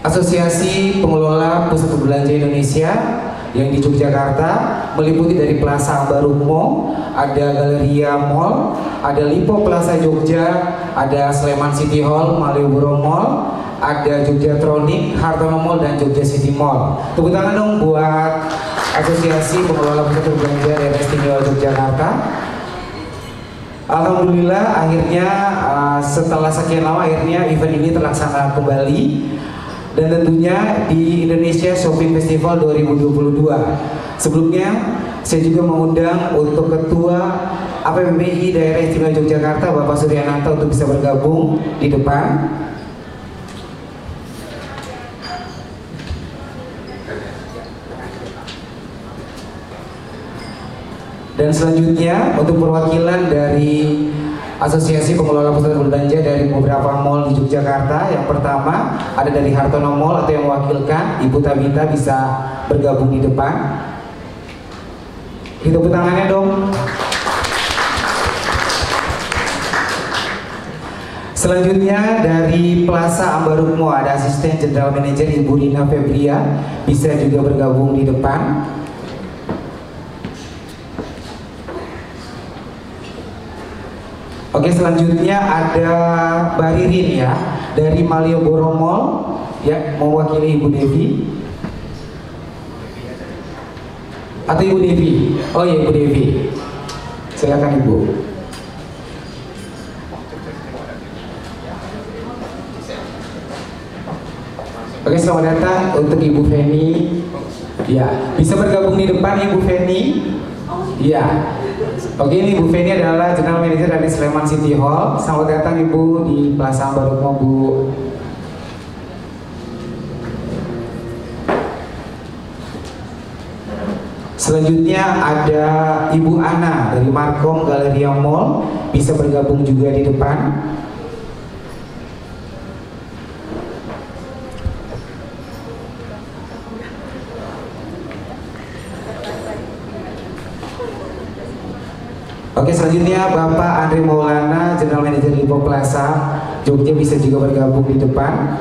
Asosiasi Pengelola Pusat Belanja Indonesia yang di Yogyakarta meliputi dari Plaza Ambaruk Mall, ada Galeria Mall, ada Lipo Plaza Jogja, ada Sleman City Hall, Malioboro Mall, ada Jogjatronic, Hartono Mall, dan Jogja City Mall. Tepuk tangan dong buat Asosiasi Pengelola Pusat Belanja Daerah Istimewa Yogyakarta. Alhamdulillah akhirnya setelah sekian lama akhirnya event ini terlaksana kembali, dan tentunya di Indonesia Shopping Festival 2022. Sebelumnya saya juga mengundang untuk Ketua APPBI Daerah Istimewa Yogyakarta Bapak Suryananta untuk bisa bergabung di depan. Dan selanjutnya untuk perwakilan dari Asosiasi Pengelola Pusat Belanja dari beberapa mall di Yogyakarta. Yang pertama ada dari Hartono Mall atau yang mewakilkan Ibu Tabita bisa bergabung di depan. Kita tepuk tangannya dong. Selanjutnya dari Plaza Ambaruk Mall ada Asisten General Manager Ibu Rina Febria, bisa juga bergabung di depan. Oke, selanjutnya ada Mbak Ririn ya dari Malioboro Mall ya, mewakili Ibu Devi atau Ibu Devi. Oh iya, Ibu Devi, silakan Ibu. Oke, selamat datang untuk Ibu Feni. Ya, bisa bergabung di depan Ibu Feni. Ya. Oke, ini Ibu Feni adalah General Manager dari Sleman City Hall. Selamat datang Ibu di Plaza Ambaruk Mall, Bu. Selanjutnya ada Ibu Ana dari Markom Galeria Mall, bisa bergabung juga di depan. Oke, selanjutnya Bapak Andre Maulana, General Manager Lipo Plaza Jogja, bisa juga bergabung di depan.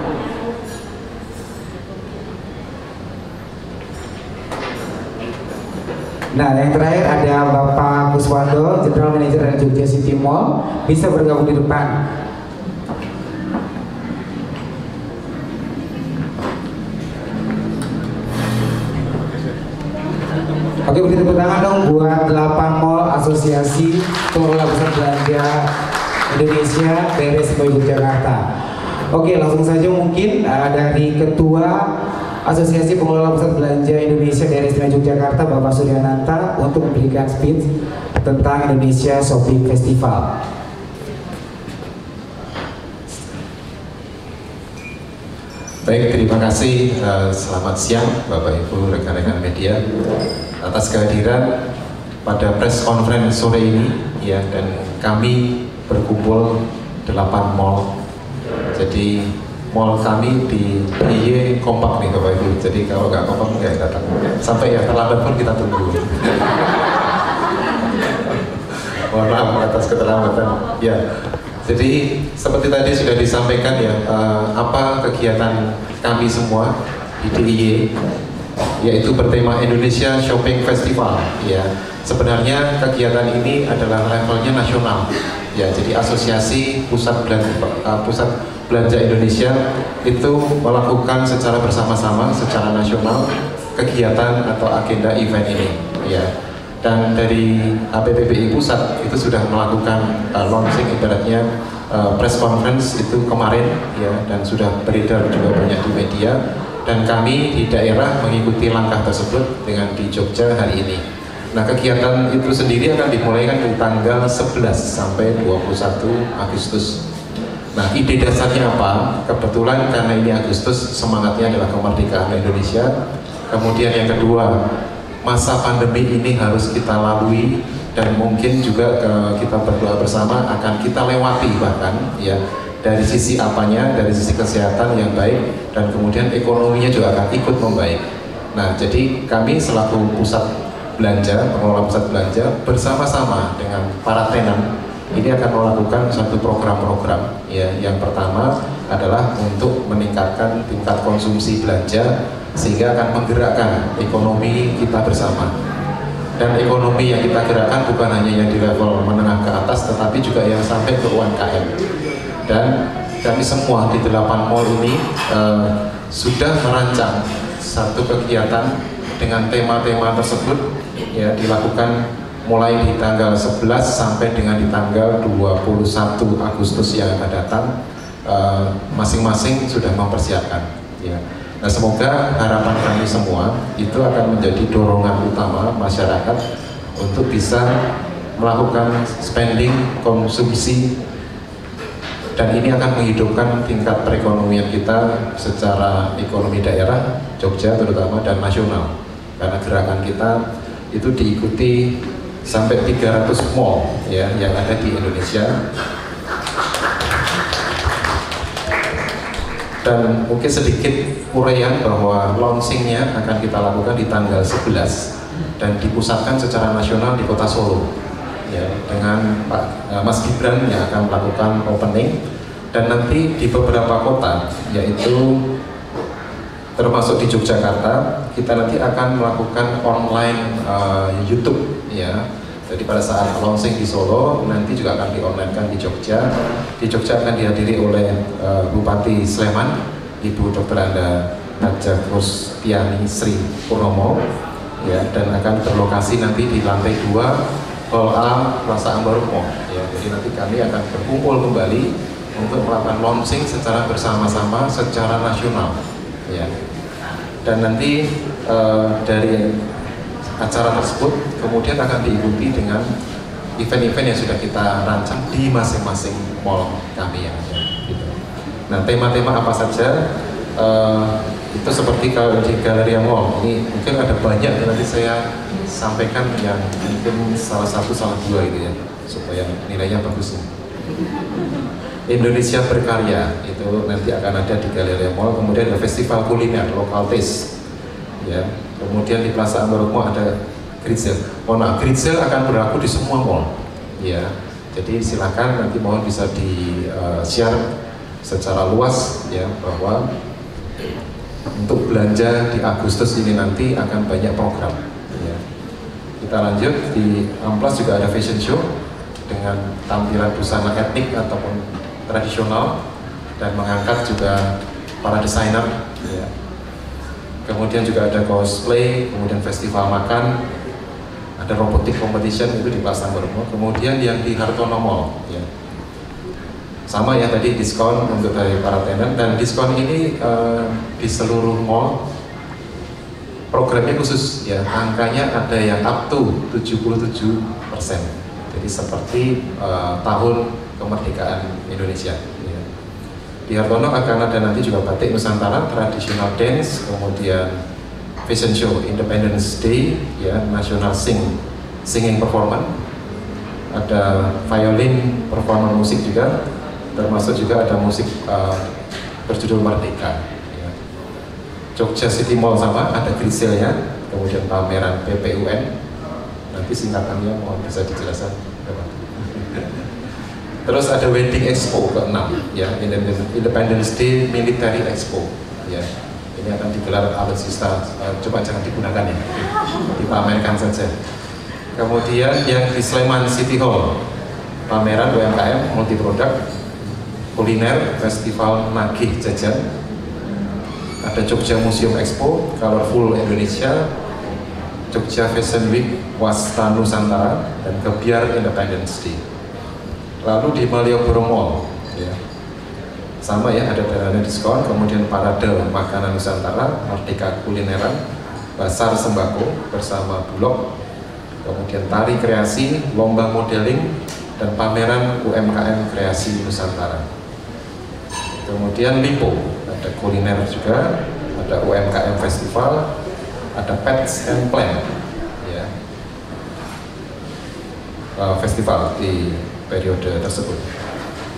Nah, yang terakhir ada Bapak Kuswando, General Manager dari Jogja City Mall, bisa bergabung di depan. Oke, beri tepuk tangan dong buat 8 mall Asosiasi Pengelola Pusat Belanja Indonesia Daerah Istimewa Yogyakarta. Oke, langsung saja mungkin dari Ketua Asosiasi Pengelola Pusat Belanja Indonesia Daerah Istimewa Yogyakarta Bapak Suryananta untuk memberikan speech tentang Indonesia Shopping Festival. Baik, terima kasih. Selamat siang Bapak Ibu rekan-rekan media atas kehadiran pada press conference sore ini ya, dan kami berkumpul 8 mall. Jadi mall kami di DIY kompak nih Bapak Ibu. Jadi kalau nggak kompak nggak datang. Sampai yang terlambat pun kita tunggu. Mohon maaf atas keterlambatan. Ya. Jadi seperti tadi sudah disampaikan ya, apa kegiatan kami semua di DIY, yaitu bertema Indonesia Shopping Festival. Ya, sebenarnya kegiatan ini adalah levelnya nasional. Ya, jadi Asosiasi Pusat Belanja Indonesia itu melakukan secara bersama-sama, secara nasional kegiatan atau agenda event ini. Ya. Dan dari APPBI Pusat itu sudah melakukan launching, ibaratnya press conference itu kemarin ya, dan sudah beredar juga banyak di media, dan kami di daerah mengikuti langkah tersebut dengan di Jogja hari ini. Nah, kegiatan itu sendiri akan dimulai kan di tanggal 11 sampai 21 Agustus. Nah, ide dasarnya apa? Kebetulan karena ini Agustus, semangatnya adalah kemerdekaan Indonesia. Kemudian yang kedua, masa pandemi ini harus kita lalui, dan mungkin juga kita berdoa bersama akan kita lewati, bahkan ya, dari sisi apanya, dari sisi kesehatan yang baik, dan kemudian ekonominya juga akan ikut membaik. Nah, jadi kami selaku pusat belanja, pengelola pusat belanja, bersama-sama dengan para tenan ini akan melakukan satu program-program ya. Yang pertama adalah untuk meningkatkan tingkat konsumsi belanja sehingga akan menggerakkan ekonomi kita bersama. Dan ekonomi yang kita gerakkan bukan hanya yang di level menengah ke atas, tetapi juga yang sampai ke UMKM. Dan kami semua di 8 mall ini sudah merancang satu kegiatan dengan tema-tema tersebut ya, dilakukan mulai di tanggal 11 sampai dengan di tanggal 21 Agustus yang akan datang. Masing-masing sudah mempersiapkan ya. Nah, semoga harapan kami semua itu akan menjadi dorongan utama masyarakat untuk bisa melakukan spending, konsumsi, dan ini akan menghidupkan tingkat perekonomian kita secara ekonomi daerah, Jogja terutama, dan nasional. Karena gerakan kita itu diikuti sampai 300 mall ya, yang ada di Indonesia. Dan mungkin sedikit uraian bahwa launchingnya akan kita lakukan di tanggal 11 dan dipusatkan secara nasional di Kota Solo ya, dengan Mas Gibran yang akan melakukan opening, dan nanti di beberapa kota yaitu termasuk di Yogyakarta kita nanti akan melakukan online YouTube ya. Jadi pada saat launching di Solo, nanti juga akan di-online-kan di Jogja. Di Jogja akan dihadiri oleh Bupati Sleman, Ibu Dr. Anda Najah Rustiani Sri Purnomo, ya, dan akan berlokasi nanti di lantai 2 Hall A Plaza Ambaruk Mall. Ya, jadi nanti kami akan berkumpul kembali untuk melakukan launching secara bersama-sama secara nasional. Ya. Dan nanti dari acara tersebut kemudian akan diikuti dengan event-event yang sudah kita rancang di masing-masing mall kami yang ada gitu. Nah, tema-tema apa saja itu seperti kalau di Galleria Mall ini mungkin ada banyak, nanti saya sampaikan yang mungkin salah dua gitu ya, supaya nilainya bagus. Indonesia Berkarya itu nanti akan ada di Galleria Mall. Kemudian ada festival kuliner lokal taste ya. Kemudian di Plaza Ambaruk Mall ada Grid Sale. Grid Sale akan berlaku di semua mall ya. Jadi silakan nanti mohon bisa di share secara luas ya, bahwa untuk belanja di Agustus ini nanti akan banyak program ya. Kita lanjut di Amplas juga ada fashion show dengan tampilan busana etnik ataupun tradisional dan mengangkat juga para desainer ya. Kemudian juga ada cosplay, kemudian festival makan, ada robotik competition itu di Plaza Ambaruk Mall. Kemudian yang di Hartono Mall ya. Sama ya, tadi diskon untuk dari para tenan, dan diskon ini di seluruh mall. Programnya khusus ya, angkanya ada yang up to 77%. Jadi seperti tahun kemerdekaan Indonesia ya. Di Hartono akan ada nanti juga batik Nusantara, traditional dance, kemudian fashion show, Independence Day ya, national singing performance, ada violin performance musik juga, termasuk juga ada musik berjudul Merdeka ya. Jogja City Mall sama ada Grid Sale-nya, kemudian pameran PPUN, nanti singkatannya mohon bisa dijelaskan. Terus ada Wedding Expo ke-6 ya, Independence Day Military Expo ya. Ini akan digelar alutsista, coba jangan digunakan ya, dipamerkan saja. Kemudian yang di Sleman City Hall, pameran UMKM multi produk, kuliner, festival nagih jajan, ada Jogja Museum Expo, Colorful Indonesia, Jogja Fashion Week, Wasta Nusantara, dan Gebiar Independence Day. Lalu di Malioboro Mall ya, sama ya, ada dana diskon, kemudian parade makanan Nusantara, Merdeka Kulineran, Pasar Sembako bersama Bulog, kemudian tari kreasi, lomba modeling, dan pameran UMKM kreasi Nusantara. Kemudian Lipo, ada kuliner juga, ada UMKM Festival, ada Pets and Plant ya, festival di periode tersebut.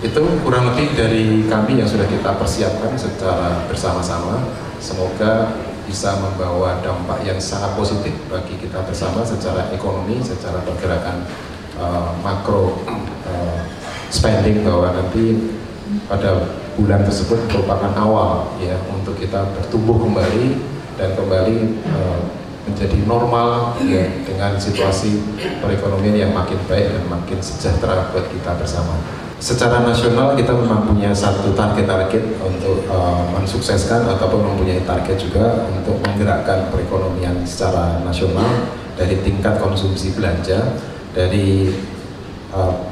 Itu kurang lebih dari kami yang sudah kita persiapkan secara bersama-sama. Semoga bisa membawa dampak yang sangat positif bagi kita bersama secara ekonomi, secara pergerakan makro spending bahwa nanti pada bulan tersebut merupakan awal ya untuk kita bertumbuh kembali dan kembali menjadi normal ya dengan situasi perekonomian yang makin baik dan makin sejahtera buat kita bersama. Secara nasional kita memang punya satu target-target untuk mensukseskan ataupun mempunyai target juga untuk menggerakkan perekonomian secara nasional dari tingkat konsumsi belanja, dari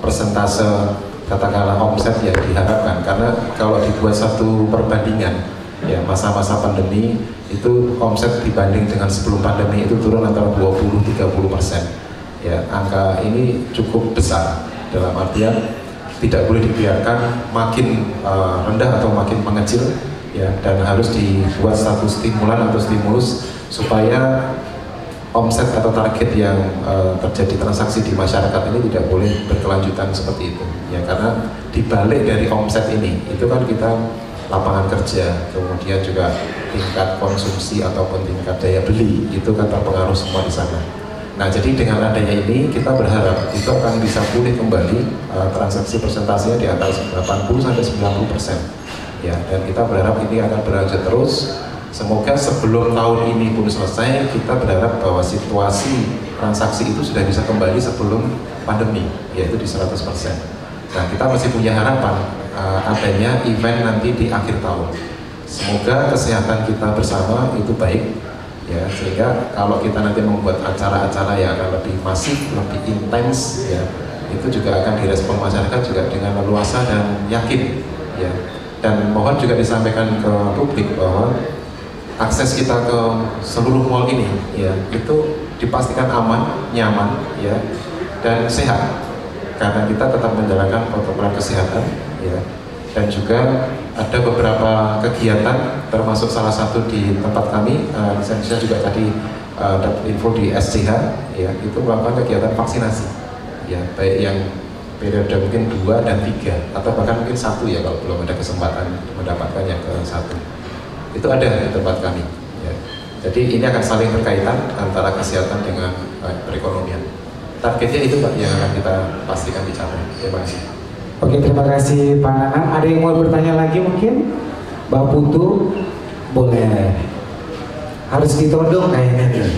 persentase katakanlah omset yang diharapkan, karena kalau dibuat satu perbandingan ya masa-masa pandemi itu omset dibanding dengan sebelum pandemi itu turun antara 20-30% ya, angka ini cukup besar dalam artian tidak boleh dibiarkan makin rendah atau makin mengecil ya, dan harus dibuat satu stimulan atau stimulus supaya omset atau target yang terjadi transaksi di masyarakat ini tidak boleh berkelanjutan seperti itu ya, karena dibalik dari omset ini itu kan kita lapangan kerja, kemudian juga tingkat konsumsi ataupun tingkat daya beli itu kan terpengaruh semua di sana. Nah, jadi dengan adanya ini kita berharap itu akan bisa pulih kembali transaksi persentasenya di atas 80-90% ya, dan kita berharap ini akan berlanjut terus. Semoga sebelum tahun ini pun selesai, kita berharap bahwa situasi transaksi itu sudah bisa kembali sebelum pandemi, yaitu di 100%. Nah, kita masih punya harapan adanya event nanti di akhir tahun. Semoga kesehatan kita bersama itu baik ya, sehingga kalau kita nanti membuat acara-acara yang akan lebih masif, lebih intens ya, itu juga akan direspon masyarakat juga dengan leluasa dan yakin ya. Dan mohon juga disampaikan ke publik bahwa akses kita ke seluruh mall ini ya itu dipastikan aman, nyaman ya, dan sehat karena kita tetap menjalankan protokol kesehatan ya. Dan juga ada beberapa kegiatan termasuk salah satu di tempat kami, saya juga tadi dapat info di SCH ya, itu melakukan kegiatan vaksinasi ya, baik yang periode mungkin 2 dan 3 atau bahkan mungkin 1 ya kalau belum ada kesempatan mendapatkan yang ke 1. Itu ada di tempat kami ya. Jadi ini akan saling berkaitan antara kesehatan dengan perekonomian. Targetnya itu Pak yang akan kita pastikan dicapai. Terima kasih. Oke, terima kasih Pak Nanang. Ada yang mau bertanya lagi mungkin? Mbak Putu, boleh. Harus ditodong kayaknya nih.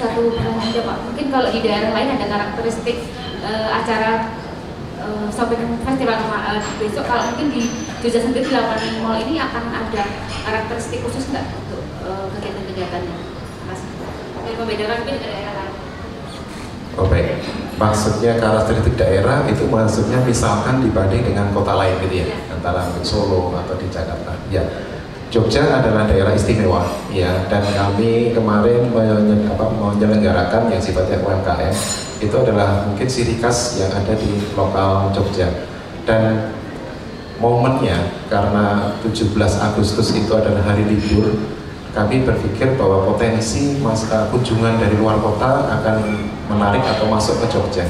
Satu pertanyaan aja Pak, mungkin kalau di daerah lain ada karakteristik acara shopping festival besok, kalau mungkin di Jogja sendiri di lapangan mall ini akan ada karakteristik khusus nggak untuk kegiatan-kegiatannya? Terima kasih. Yang membedakan mungkin dengan daerah lain. Oh baik, maksudnya karakteristik daerah itu maksudnya misalkan dibanding dengan kota lain gitu ya, antara Solo atau di Jakarta. Ya, Jogja adalah daerah istimewa ya, dan kami kemarin menyelenggarakan yang sifatnya UMKM itu adalah mungkin ciri khas yang ada di lokal Jogja. Dan momennya karena 17 Agustus itu adalah hari libur, kami berpikir bahwa potensi kunjungan dari luar kota akan menarik atau masuk ke Jogja.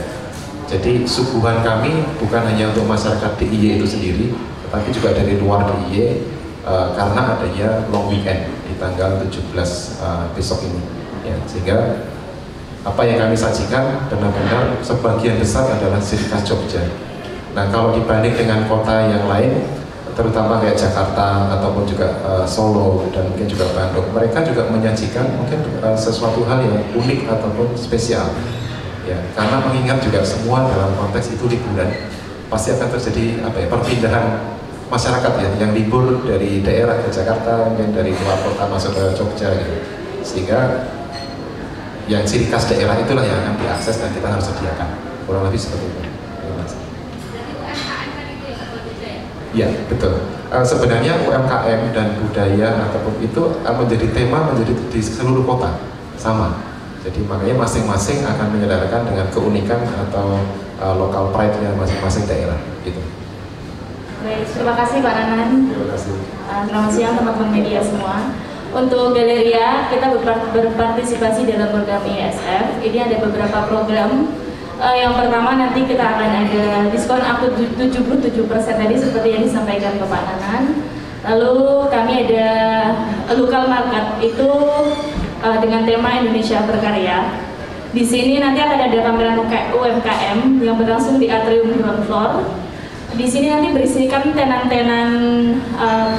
Jadi suguhan kami bukan hanya untuk masyarakat DIY itu sendiri, tetapi juga dari luar DIY karena adanya long weekend di tanggal 17 besok ini ya, sehingga apa yang kami sajikan benar-benar sebagian besar adalah ciri khas Jogja. Nah, kalau dibanding dengan kota yang lain, terutama kayak Jakarta ataupun juga Solo dan mungkin juga Bandung, mereka juga menyajikan mungkin sesuatu hal yang unik ataupun spesial ya, karena mengingat juga semua dalam konteks itu liburan pasti akan terjadi perpindahan masyarakat ya, yang libur dari daerah ke Jakarta, mungkin dari luar kota masuk ke Jogja gitu, sehingga yang ciri khas daerah itulah yang akan diakses dan kita harus sediakan, kurang lebih seperti itu. Ya betul. Sebenarnya UMKM dan budaya ataupun itu menjadi tema menjadi di seluruh kota sama. Jadi makanya masing-masing akan menyelenggarakan dengan keunikan atau local pride-nya masing-masing daerah. Gitu. Baik, terima kasih Pak Nanan. Terima kasih. Selamat siang teman-teman media semua. Untuk Galeria kita berpartisipasi dalam program ISF. Ini ada beberapa program. Yang pertama nanti kita akan ada diskon akut 77% tadi seperti yang disampaikan ke Pak Nanan. Lalu kami ada local market itu dengan tema Indonesia Berkarya. Di sini nanti akan ada pameran UMKM yang berlangsung di atrium ground floor. Di sini nanti berisikan tenan-tenan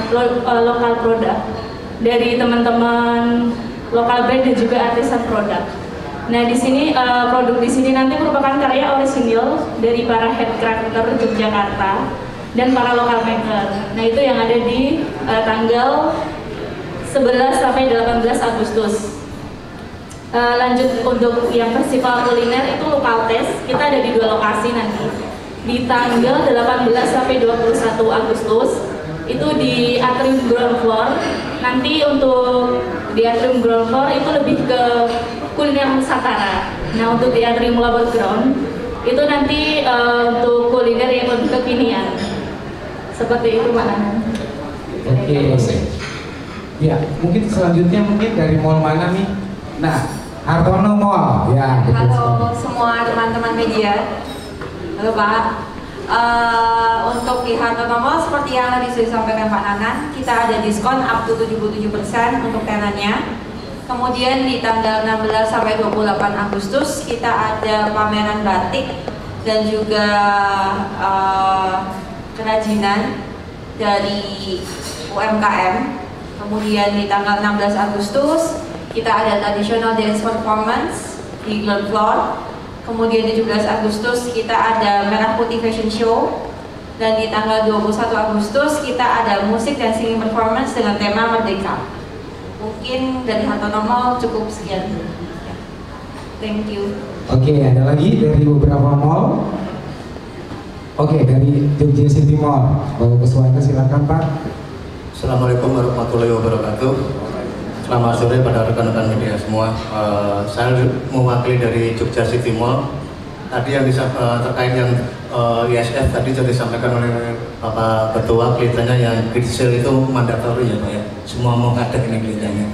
lokal produk dari teman-teman lokal brand dan juga artisan produk. Nah, di sini produk di sini nanti merupakan karya orisinil dari para handcrafter Yogyakarta dan para lokal maker. Nah, itu yang ada di tanggal 11 sampai 18 Agustus. Lanjut untuk yang festival kuliner itu lokal taste, kita ada di 2 lokasi nanti. Di tanggal 18 sampai 21 Agustus itu di atrium ground floor. Nanti untuk di atrium ground floor itu lebih ke kuliner Nusantara. Nah, untuk di atrium lower ground itu nanti untuk kuliner yang lebih kekinian. Seperti itu, Mbak Nana. Oke. Ya, mungkin selanjutnya mungkin dari mall mana nih? Nah, Hartono Mall. Ya, halo semua teman-teman media. Halo Pak. Untuk di Hartono Mall seperti yang tadi sudah disampaikan Pak Nanan, kita ada diskon up to 77% untuk tenannya. Kemudian di tanggal 16 sampai 28 Agustus kita ada pameran batik dan juga kerajinan dari UMKM. Kemudian di tanggal 16 Agustus kita ada traditional dance performance di ground floor. Kemudian 17 Agustus kita ada Merah Putih Fashion Show. Dan di tanggal 21 Agustus kita ada musik dan singing performance dengan tema Merdeka. Mungkin dari Hartono Mall cukup sekian. Thank you. Oke, ada lagi dari beberapa mall. Oke, dari Jogja City Mall. Bapak Kuswanto, silakan Pak. Assalamualaikum warahmatullahi wabarakatuh. Selamat sore pada rekan-rekan media semua. Saya mewakili dari Jogja City Mall. Tadi yang terkait yang ISF tadi sudah disampaikan oleh Bapak Ketua, kelihatannya yang kecil itu mandatori ya Pak ya. Semua mau ngadek ini kelihatannya.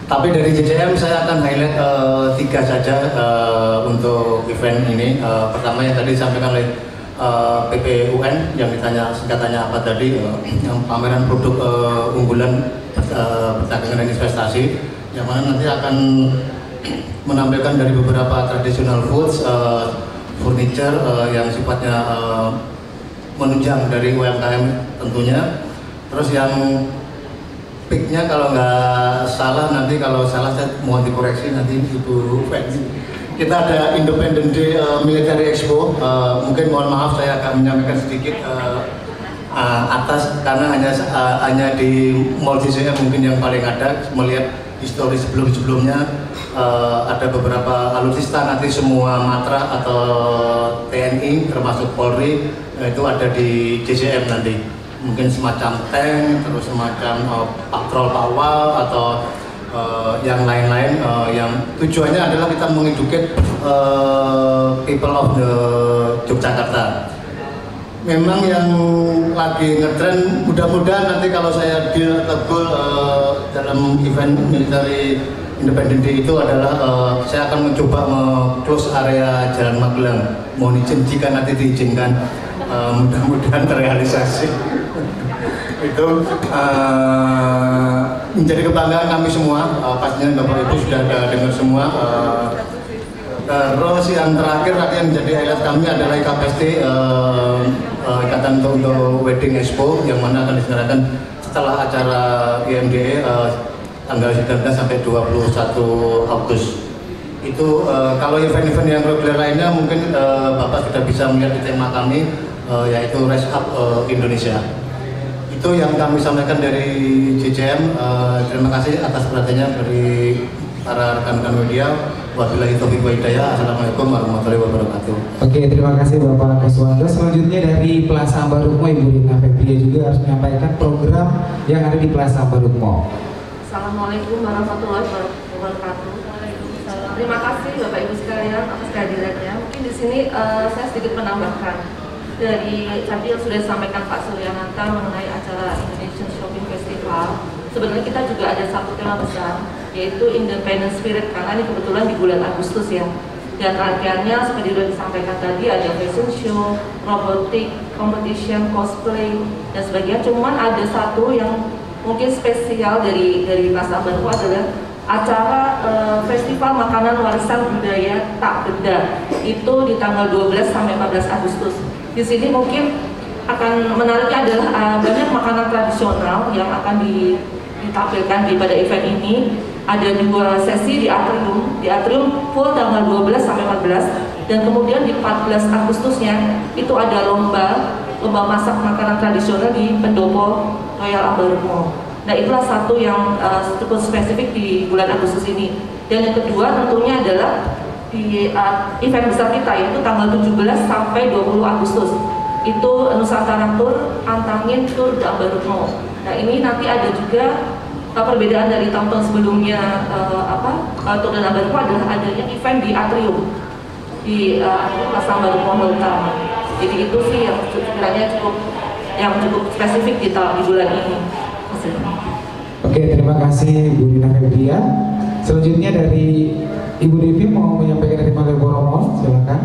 Tapi dari JCM saya akan highlight 3 saja untuk event ini. Pertama yang tadi disampaikan oleh PPUN yang ditanya singkatannya apa tadi, yang pameran produk unggulan perdagangan dan investasi, yang mana nanti akan menampilkan dari beberapa traditional foods, furniture yang sifatnya menunjang dari UMKM tentunya. Terus yang peaknya kalau nggak salah, nanti kalau salah saya mohon dikoreksi nanti Ibu Fensi. Kita ada Independent Day Military Expo. Mungkin mohon maaf saya akan menyampaikan sedikit atas karena hanya di Mall JCM mungkin yang paling ada. Melihat histori sebelumnya ada beberapa alutsista nanti semua matra atau TNI termasuk Polri itu ada di JCM nanti. Mungkin semacam tank, terus semacam patrol pawal atau yang lain-lain yang tujuannya adalah kita mengeduket people of the Yogyakarta. Memang yang lagi ngetren, mudah-mudahan nanti kalau saya deal tegul dalam event military Independent Day itu adalah saya akan mencoba close area Jalan Magelang. Mohon izin jika nanti diizinkan, mudah-mudahan terrealisasi. Itu menjadi kebanggaan kami semua, pastinya Bapak Ibu sudah dengar semua. Terus yang terakhir yang menjadi highlight kami adalah IKPST, Ikatan untuk Wedding Expo, yang mana akan diselenggarakan setelah acara IMDE tanggal 19 sampai 21 Agustus. Itu kalau event-event yang reguler lainnya mungkin Bapak sudah bisa melihat di tema kami, yaitu Rise Up Indonesia. Itu yang kami sampaikan dari JCM. Terima kasih atas perhatiannya dari para rekan-rekan media. Wabillahi taufiq wa hidayah. Assalamualaikum warahmatullahi wabarakatuh. Oke, terima kasih Bapak Kuswanto. Selanjutnya dari Plaza Ambarukmo, Ibu Rina Febria juga harus menyampaikan program yang ada di Plaza Ambarukmo. Assalamualaikum warahmatullahi wabarakatuh. Terima kasih Bapak Ibu sekalian atas kehadirannya. Mungkin di sini saya sedikit menambahkan dari tadi yang sudah disampaikan Pak Suryananta mengenai acara Indonesian Shopping Festival. Sebenarnya kita juga ada satu tema besar, yaitu Independent Spirit, karena ini kebetulan di bulan Agustus ya. Dan rangkaiannya seperti sudah disampaikan tadi, ada fashion show, robotik, competition, cosplay dan sebagainya. Cuman ada satu yang mungkin spesial dari Plaza Ambarukmo adalah acara Festival Makanan Warisan Budaya Tak Benda itu di tanggal 12 sampai 14 Agustus. Di sini mungkin akan menariknya adalah banyak makanan tradisional yang akan ditampilkan pada event ini. Ada 2 sesi di atrium full tanggal 12 sampai 14, dan kemudian di 14 Agustusnya itu ada lomba masak makanan tradisional di Pendopo Royal Ambarukmo. Nah, itulah satu yang cukup spesifik di bulan Agustus ini. Dan yang kedua tentunya adalah di event besar kita, yaitu tanggal 17 sampai 20 Agustus. Itu Nusantara Tour Antangin Tour de Ambarukmo. Nah, ini nanti ada juga perbedaan dari tahun-tahun sebelumnya. Tour de Ambarukmo adalah adanya event di atrium di Plaza Ambarukmo utama. Jadi itu sih yang sekiranya cukup spesifik di bulan ini. Oke, terima kasih Bu Dina Febria. Selanjutnya dari Ibu Devi mau menyampaikan dari Malioboro Mall, silakan.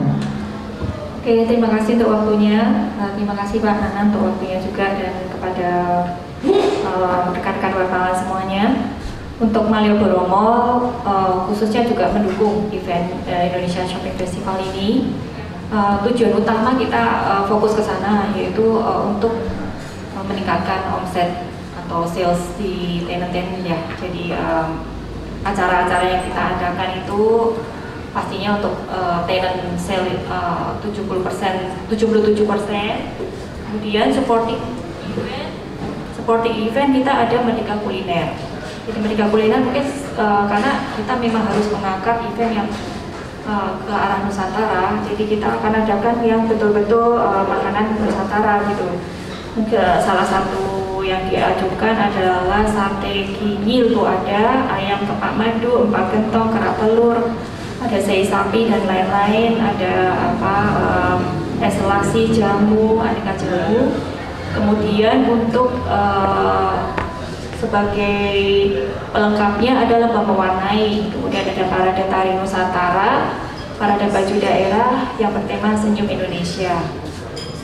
Oke, terima kasih untuk waktunya. Terima kasih Pak Nana untuk waktunya juga, dan kepada rekan-rekan wartawan semuanya. Untuk Malioboro Mall khususnya juga mendukung event Indonesia Shopping Festival ini. Tujuan utama kita fokus ke sana, yaitu untuk meningkatkan omset atau sales di tenan-tenan ya. Jadi acara-acara yang kita adakan itu pastinya untuk tenan sale 77%. Kemudian supporting event kita ada Merdeka Kuliner. Jadi Merdeka Kuliner mungkin karena kita memang harus mengangkat event yang ke arah Nusantara. Jadi kita akan adakan yang betul-betul makanan Nusantara gitu. Salah satu yang diajukan adalah sate kinyil, tuh ada ayam kepak madu, empal gentong, kerak telur, ada sei sapi dan lain-lain, ada es selasi, jamu, aneka jamu. Kemudian untuk sebagai pelengkapnya ada lomba mewarnai, kemudian ada parade tari Nusantara, parade baju daerah yang bertema Senyum Indonesia.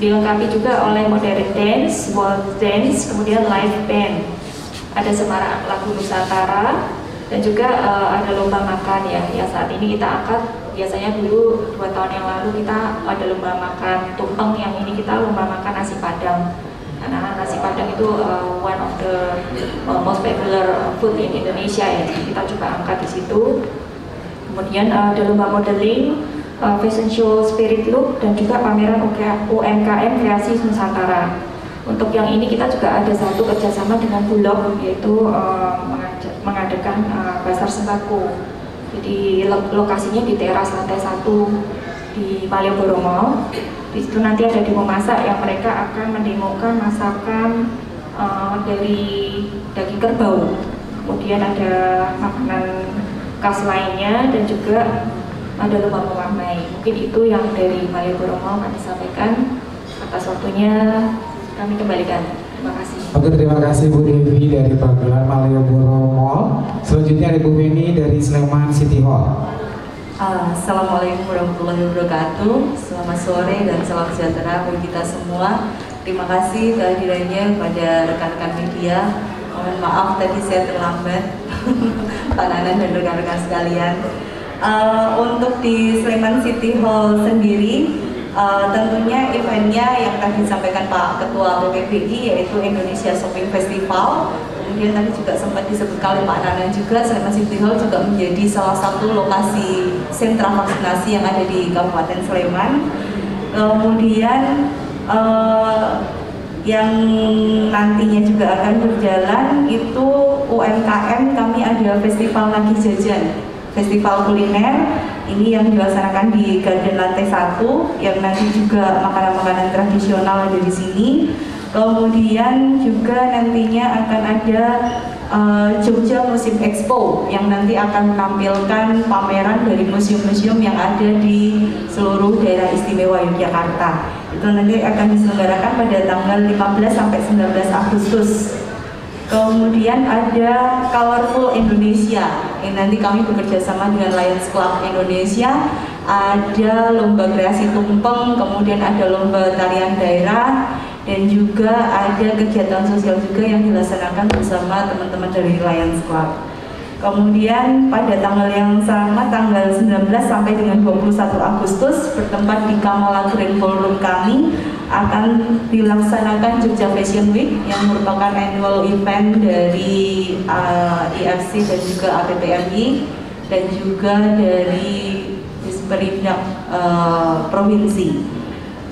Dilengkapi juga oleh modern dance, world dance, kemudian live band. Ada semarak lagu Nusantara, dan juga ada lomba makan ya. Yang saat ini kita angkat, biasanya dulu 2 tahun yang lalu kita ada lomba makan tumpeng, yang ini kita lomba makan nasi padang. Karena nasi padang itu one of the most popular food in Indonesia ya. Kita coba angkat di situ. Kemudian ada lomba modeling, fashion show Spirit Look, dan juga pameran UMKM Kreasi Nusantara. Untuk yang ini kita juga ada satu kerjasama dengan Bulog, yaitu mengadakan pasar sembako. Jadi lokasinya di teras lantai 1 di Malioboro Mall. Di situ nanti ada demo masak yang mereka akan mendemokan masakan dari daging kerbau. Kemudian ada makanan khas lainnya, dan juga ada lomba mewarnai. Mungkin itu yang dari Malioboro Mall kami sampaikan. Atas waktunya kami kembalikan. Terima kasih. Oke, terima kasih Bu Devi dari Pagelaran Malioboro Mall. Selanjutnya ada Bu Beni dari Sleman City Hall. Assalamualaikum warahmatullahi wabarakatuh. Selamat sore dan salam sejahtera bagi kita semua. Terima kasih kehadirannya kepada rekan-rekan media. Mohon maaf tadi saya terlambat, Pak Nanan dan rekan-rekan sekalian. Untuk di Sleman City Hall sendiri, tentunya eventnya yang tadi disampaikan Pak Ketua PPBI, yaitu Indonesia Shopping Festival. Kemudian tadi juga sempat disebutkan oleh Pak Nanan juga, Sleman City Hall juga menjadi salah satu lokasi sentra vaksinasi yang ada di Kabupaten Sleman. Kemudian yang nantinya juga akan berjalan itu UMKM, kami ada festival Lagi Jajan, festival kuliner. Ini yang dilaksanakan di Garden lantai 1, yang nanti juga makanan-makanan tradisional ada di sini. Kemudian juga nantinya akan ada Jogja Musim Expo yang nanti akan menampilkan pameran dari museum-museum yang ada di seluruh daerah istimewa Yogyakarta. Itu nanti akan diselenggarakan pada tanggal 15 sampai 19 Agustus. Kemudian ada Colorful Indonesia, yang nanti kami bekerja sama dengan Lions Club Indonesia. Ada lomba kreasi tumpeng, kemudian ada lomba tarian daerah, dan juga ada kegiatan sosial juga yang dilaksanakan bersama teman-teman dari Lions Club. Kemudian pada tanggal yang sama, tanggal 19 sampai dengan 21 Agustus, bertempat di Kamala Grand Ballroom kami, akan dilaksanakan Jogja Fashion Week yang merupakan annual event dari IFC dan juga APPMI dan juga dari Disperindak Provinsi.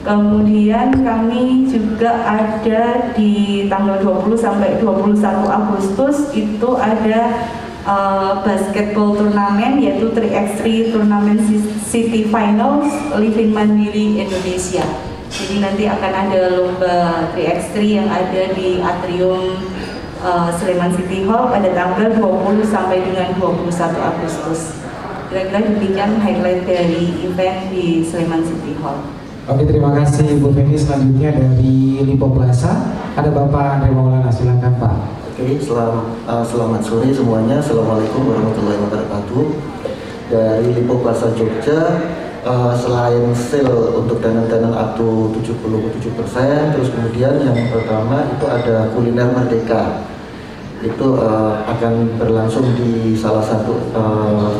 Kemudian kami juga ada di tanggal 20 sampai 21 Agustus itu ada basketball turnamen, yaitu 3x3 Tournament City Finals Livin Mandiri Indonesia. Jadi nanti akan ada lomba 3x3 yang ada di atrium Sleman City Hall pada tanggal 20 sampai dengan 21 Agustus. Kira-kira demikian highlight dari event di Sleman City Hall. Oke, terima kasih Bu Feni. Selanjutnya dari Lipo Plaza ada Bapak Andre Maulana, silakan Pak. Oke, selamat sore semuanya. Assalamualaikum warahmatullahi wabarakatuh. Dari Lipo Plaza Jogja, selain sale untuk danan-danan up to 77%, terus kemudian yang pertama itu ada kuliner merdeka. Itu akan berlangsung di salah satu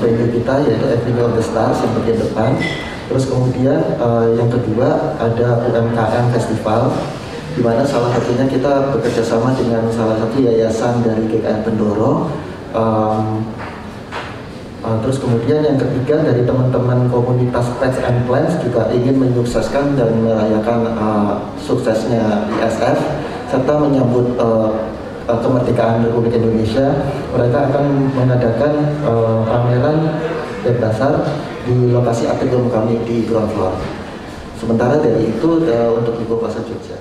venue kita, yaitu Avenue of the Stars yang bagian depan. Terus kemudian yang kedua ada UMKM Festival, di mana salah satunya kita bekerja sama dengan salah satu yayasan dari GKN Bendoro. Terus kemudian yang ketiga dari teman-teman komunitas Pets and Plants juga ingin menyukseskan dan merayakan suksesnya ISF serta menyambut kemerdekaan Republik Indonesia. Mereka akan mengadakan pameran dasar di lokasi atrium kami di ground floor. Sementara dari itu untuk Lipo Plaza Jogja.